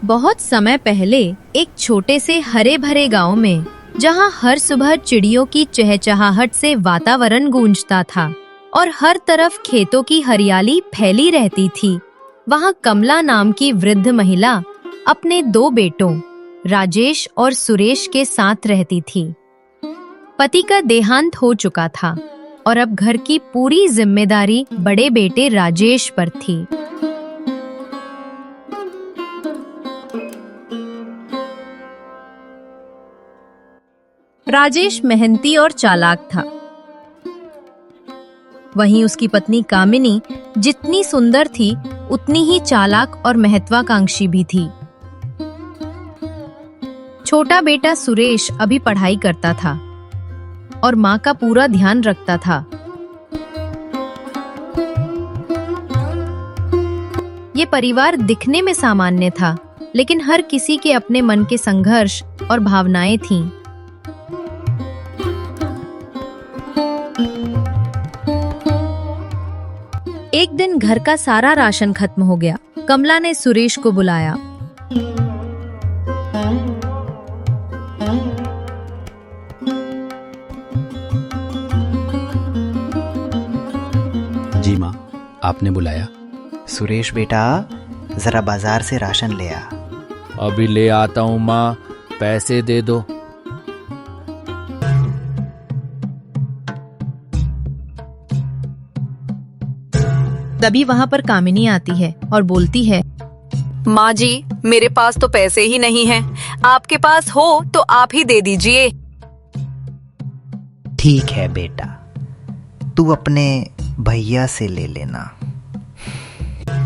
बहुत समय पहले एक छोटे से हरे भरे गांव में, जहां हर सुबह चिड़ियों की चहचहाहट से वातावरण गूंजता था और हर तरफ खेतों की हरियाली फैली रहती थी, वहां कमला नाम की वृद्ध महिला अपने 2 बेटों राजेश और सुरेश के साथ रहती थी। पति का देहांत हो चुका था और अब घर की पूरी जिम्मेदारी बड़े बेटे राजेश पर थी। राजेश मेहनती और चालाक था। वहीं उसकी पत्नी कामिनी जितनी सुंदर थी, उतनी ही चालाक और महत्वाकांक्षी भी थी। छोटा बेटा सुरेश अभी पढ़ाई करता था और माँ का पूरा ध्यान रखता था। ये परिवार दिखने में सामान्य था, लेकिन हर किसी के अपने मन के संघर्ष और भावनाएं थीं। एक दिन घर का सारा राशन खत्म हो गया। कमला ने सुरेश को बुलाया। जी माँ, आपने बुलाया? सुरेश बेटा, जरा बाजार से राशन ले आ। अभी ले आता हूँ माँ, पैसे दे दो। तभी वहाँ पर कामिनी आती है और बोलती है, माँ जी, मेरे पास तो पैसे ही नहीं हैं। आपके पास हो तो आप ही दे दीजिए। ठीक है बेटा, तू अपने भैया से ले लेना।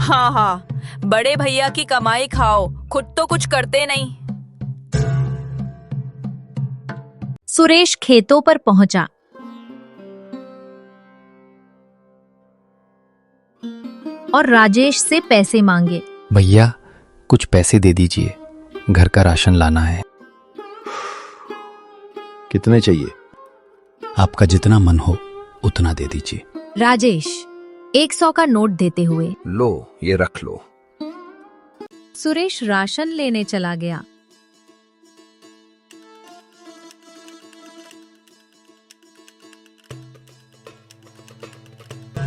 हाँ हाँ, बड़े भैया की कमाई खाओ, खुद तो कुछ करते नहीं। सुरेश खेतों पर पहुंचा। और राजेश से पैसे मांगे। भैया, कुछ पैसे दे दीजिए, घर का राशन लाना है। कितने चाहिए? आपका जितना मन हो उतना दे दीजिए। राजेश 100 का नोट देते हुए, लो, ये रख लो। सुरेश राशन लेने चला गया।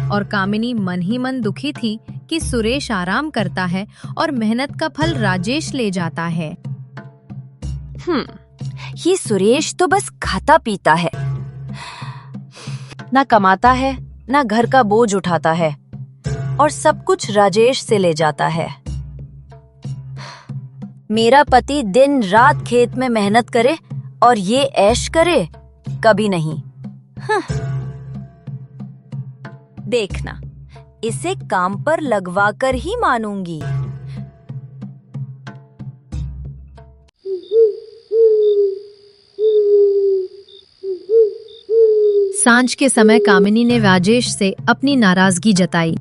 और कामिनी मन ही मन दुखी थी कि सुरेश आराम करता है और मेहनत का फल राजेश ले जाता है। ये सुरेश तो बस खाता पीता है, ना कमाता है, ना घर का बोझ उठाता है, और सब कुछ राजेश से ले जाता है। मेरा पति दिन रात खेत में मेहनत करे और ये ऐश करे, कभी नहीं। देखना, इसे काम पर लगवा कर ही मानूंगी। सांझ के समय कामिनी ने राजेश से अपनी नाराजगी जताई।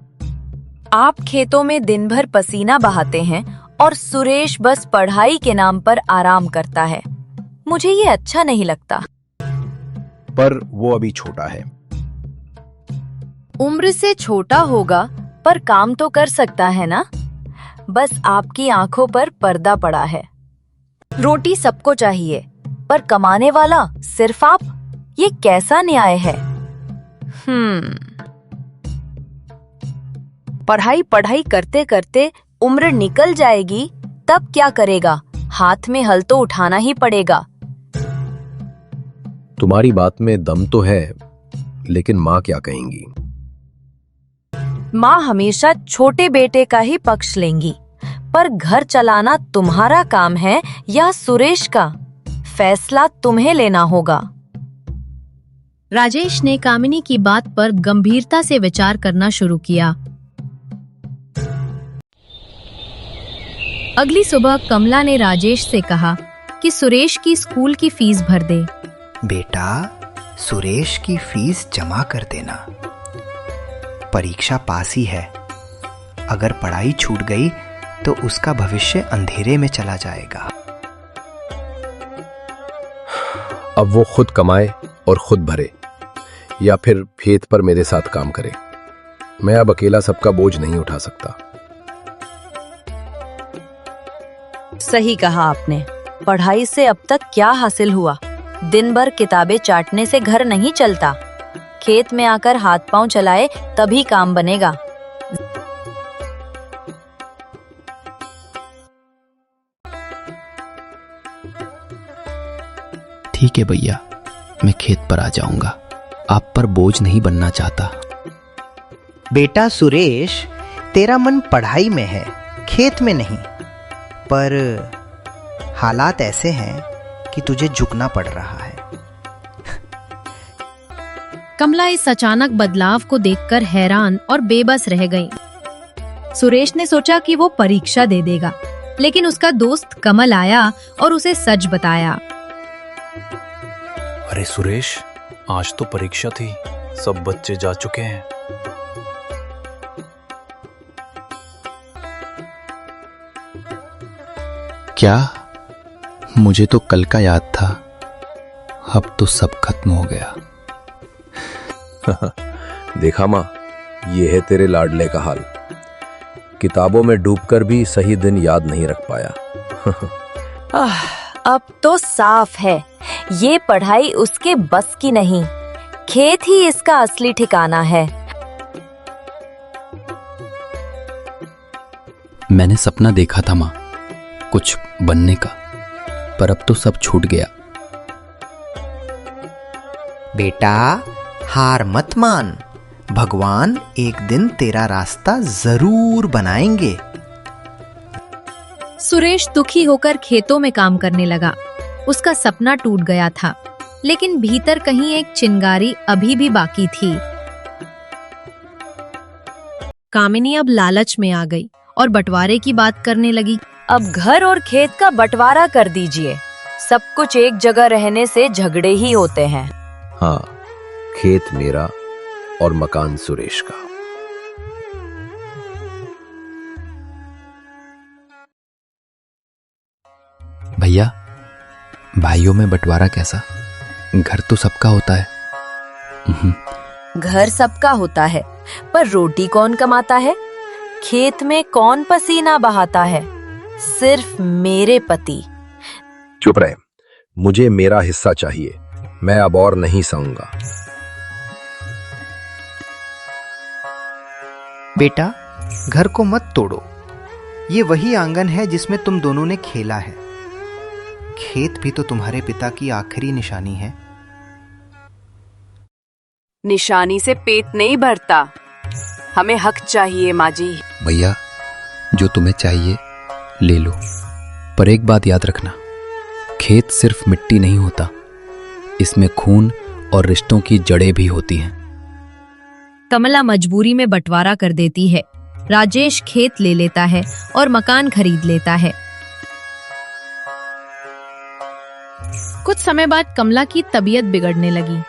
आप खेतों में दिन भर पसीना बहाते हैं और सुरेश बस पढ़ाई के नाम पर आराम करता है। मुझे ये अच्छा नहीं लगता। पर वो अभी छोटा है। उम्र से छोटा होगा, पर काम तो कर सकता है ना। बस आपकी आंखों पर पर्दा पड़ा है। रोटी सबको चाहिए, पर कमाने वाला सिर्फ आप। ये कैसा न्याय है? पढ़ाई पढ़ाई करते करते उम्र निकल जाएगी, तब क्या करेगा? हाथ में हल तो उठाना ही पड़ेगा। तुम्हारी बात में दम तो है, लेकिन माँ क्या कहेंगी? माँ हमेशा छोटे बेटे का ही पक्ष लेंगी, पर घर चलाना तुम्हारा काम है या सुरेश का? फैसला तुम्हें लेना होगा। राजेश ने कामिनी की बात पर गंभीरता से विचार करना शुरू किया। अगली सुबह कमला ने राजेश से कहा कि सुरेश की स्कूल की फीस भर दे। बेटा, सुरेश की फीस जमा कर देना। परीक्षा पास ही है। अगर पढ़ाई छूट गई तो उसका भविष्य अंधेरे में चला जाएगा। अब वो खुद कमाए और खुद भरे, या फिर खेत पर मेरे साथ काम करे। मैं अब अकेला सबका बोझ नहीं उठा सकता। सही कहा आपने। पढ़ाई से अब तक क्या हासिल हुआ? दिन भर किताबें चाटने से घर नहीं चलता। खेत में आकर हाथ पांव चलाए तभी काम बनेगा। ठीक है भैया, मैं खेत पर आ जाऊंगा। आप पर बोझ नहीं बनना चाहता। बेटा सुरेश, तेरा मन पढ़ाई में है, खेत में नहीं। पर हालात ऐसे हैं कि तुझे झुकना पड़ रहा है। कमला इस अचानक बदलाव को देखकर हैरान और बेबस रह गई। सुरेश ने सोचा कि वो परीक्षा दे देगा, लेकिन उसका दोस्त कमल आया और उसे सच बताया। अरे सुरेश, आज तो परीक्षा थी, सब बच्चे जा चुके हैं। क्या? मुझे तो कल का याद था, अब तो सब खत्म हो गया। देखा माँ, ये है तेरे लाडले का हाल। किताबों में डूबकर भी सही दिन याद नहीं रख पाया। अब तो साफ है, ये पढ़ाई उसके बस की नहीं, खेत ही इसका असली ठिकाना है। मैंने सपना देखा था माँ, कुछ बनने का, पर अब तो सब छूट गया। बेटा हार मत मान, भगवान एक दिन तेरा रास्ता जरूर बनाएंगे। सुरेश दुखी होकर खेतों में काम करने लगा। उसका सपना टूट गया था, लेकिन भीतर कहीं एक चिंगारी अभी भी बाकी थी। कामिनी अब लालच में आ गई और बंटवारे की बात करने लगी। अब घर और खेत का बंटवारा कर दीजिए, सब कुछ एक जगह रहने से झगड़े ही होते हैं। हाँ, खेत मेरा और मकान सुरेश का। भैया, भाइयों में बंटवारा कैसा? घर तो सबका होता है। घर सबका होता है, पर रोटी कौन कमाता है? खेत में कौन पसीना बहाता है? सिर्फ मेरे पति। चुप रहे, मुझे मेरा हिस्सा चाहिए। मैं अब और नहीं सहूंगा। बेटा, घर को मत तोड़ो। ये वही आंगन है जिसमें तुम दोनों ने खेला है। खेत भी तो तुम्हारे पिता की आखिरी निशानी है। निशानी से पेट नहीं भरता, हमें हक चाहिए माँ जी। भैया, जो तुम्हें चाहिए ले लो, पर एक बात याद रखना, खेत सिर्फ मिट्टी नहीं होता, इसमें खून और रिश्तों की जड़ें भी होती हैं। कमला मजबूरी में बंटवारा कर देती है। राजेश खेत ले लेता है और मकान खरीद लेता है। कुछ समय बाद कमला की तबीयत बिगड़ने लगी।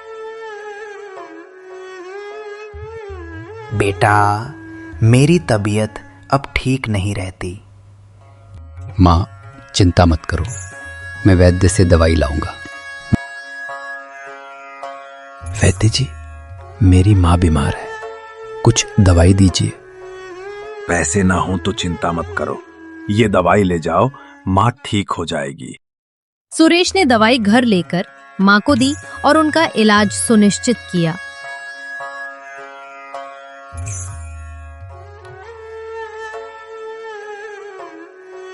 बेटा, मेरी तबीयत अब ठीक नहीं रहती। माँ, चिंता मत करो, मैं वैद्य से दवाई लाऊंगा। वैद्य जी, मेरी माँ बीमार है, कुछ दवाई दीजिए। पैसे ना हो तो चिंता मत करो, ये दवाई ले जाओ, माँ ठीक हो जाएगी। सुरेश ने दवाई घर लेकर माँ को दी और उनका इलाज सुनिश्चित किया।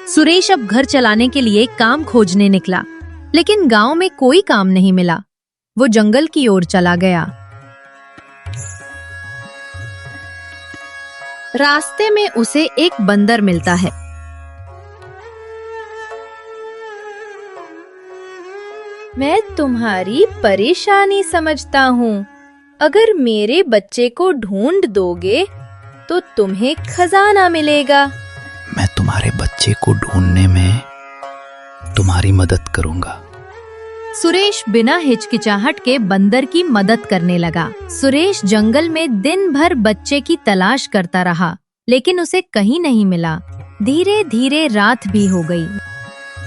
सुरेश अब घर चलाने के लिए काम खोजने निकला, लेकिन गांव में कोई काम नहीं मिला। वो जंगल की ओर चला गया। रास्ते में उसे एक बंदर मिलता है। मैं तुम्हारी परेशानी समझता हूँ। अगर मेरे बच्चे को ढूंढ दोगे तो तुम्हें खजाना मिलेगा। मैं तुम्हारे बच्चे को ढूंढने में तुम्हारी मदद करूंगा। सुरेश बिना हिचकिचाहट के बंदर की मदद करने लगा। सुरेश जंगल में दिन भर बच्चे की तलाश करता रहा, लेकिन उसे कहीं नहीं मिला। धीरे धीरे रात भी हो गई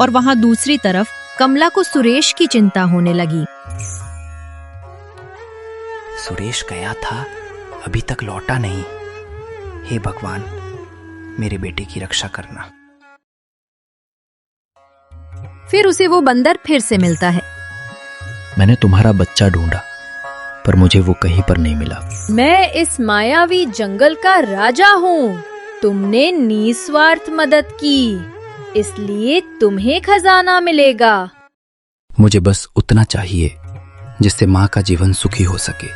और वहां दूसरी तरफ कमला को सुरेश की चिंता होने लगी। सुरेश गया था, अभी तक लौटा नहीं। हे भगवान, मेरे बेटे की रक्षा करना। फिर उसे वो बंदर फिर से मिलता है। मैंने तुम्हारा बच्चा ढूंढा, पर मुझे वो कहीं पर नहीं मिला। मैं इस मायावी जंगल का राजा हूँ। तुमने निस्वार्थ मदद की, इसलिए तुम्हें खजाना मिलेगा। मुझे बस उतना चाहिए जिससे माँ का जीवन सुखी हो सके।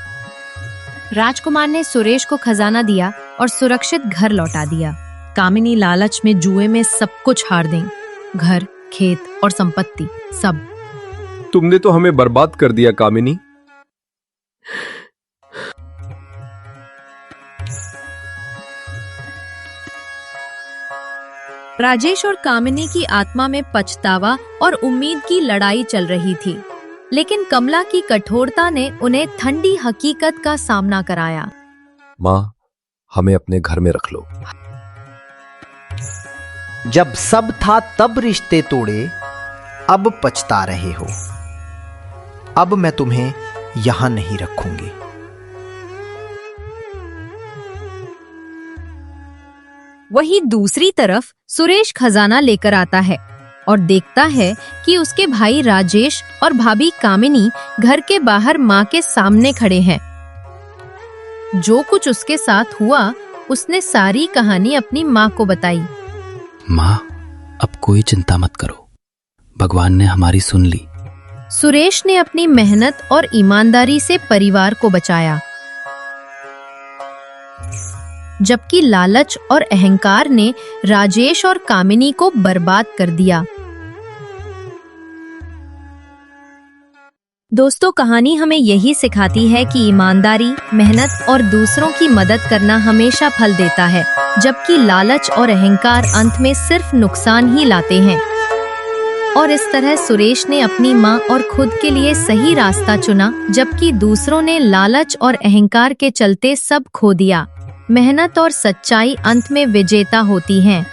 राजकुमार ने सुरेश को खजाना दिया और सुरक्षित घर लौटा दिया। कामिनी लालच में जुए में सब कुछ हार दें, घर, खेत और संपत्ति सब। तुमने तो हमें बर्बाद कर दिया कामिनी। राजेश और कामिनी की आत्मा में पछतावा और उम्मीद की लड़ाई चल रही थी, लेकिन कमला की कठोरता ने उन्हें ठंडी हकीकत का सामना कराया। माँ, हमें अपने घर में रख लो। जब सब था तब रिश्ते तोड़े, अब पछता रहे हो। अब मैं तुम्हें यहां नहीं रखूंगी। वहीं दूसरी तरफ सुरेश खजाना लेकर आता है और देखता है कि उसके भाई राजेश और भाभी कामिनी घर के बाहर माँ के सामने खड़े हैं। जो कुछ उसके साथ हुआ, उसने सारी कहानी अपनी माँ को बताई। माँ, अब कोई चिंता मत करो, भगवान ने हमारी सुन ली। सुरेश ने अपनी मेहनत और ईमानदारी से परिवार को बचाया, जबकि लालच और अहंकार ने राजेश और कामिनी को बर्बाद कर दिया। दोस्तों, कहानी हमें यही सिखाती है कि ईमानदारी, मेहनत और दूसरों की मदद करना हमेशा फल देता है, जबकि लालच और अहंकार अंत में सिर्फ नुकसान ही लाते हैं। और इस तरह सुरेश ने अपनी माँ और खुद के लिए सही रास्ता चुना, जबकि दूसरों ने लालच और अहंकार के चलते सब खो दिया। मेहनत और सच्चाई अंत में विजेता होती हैं।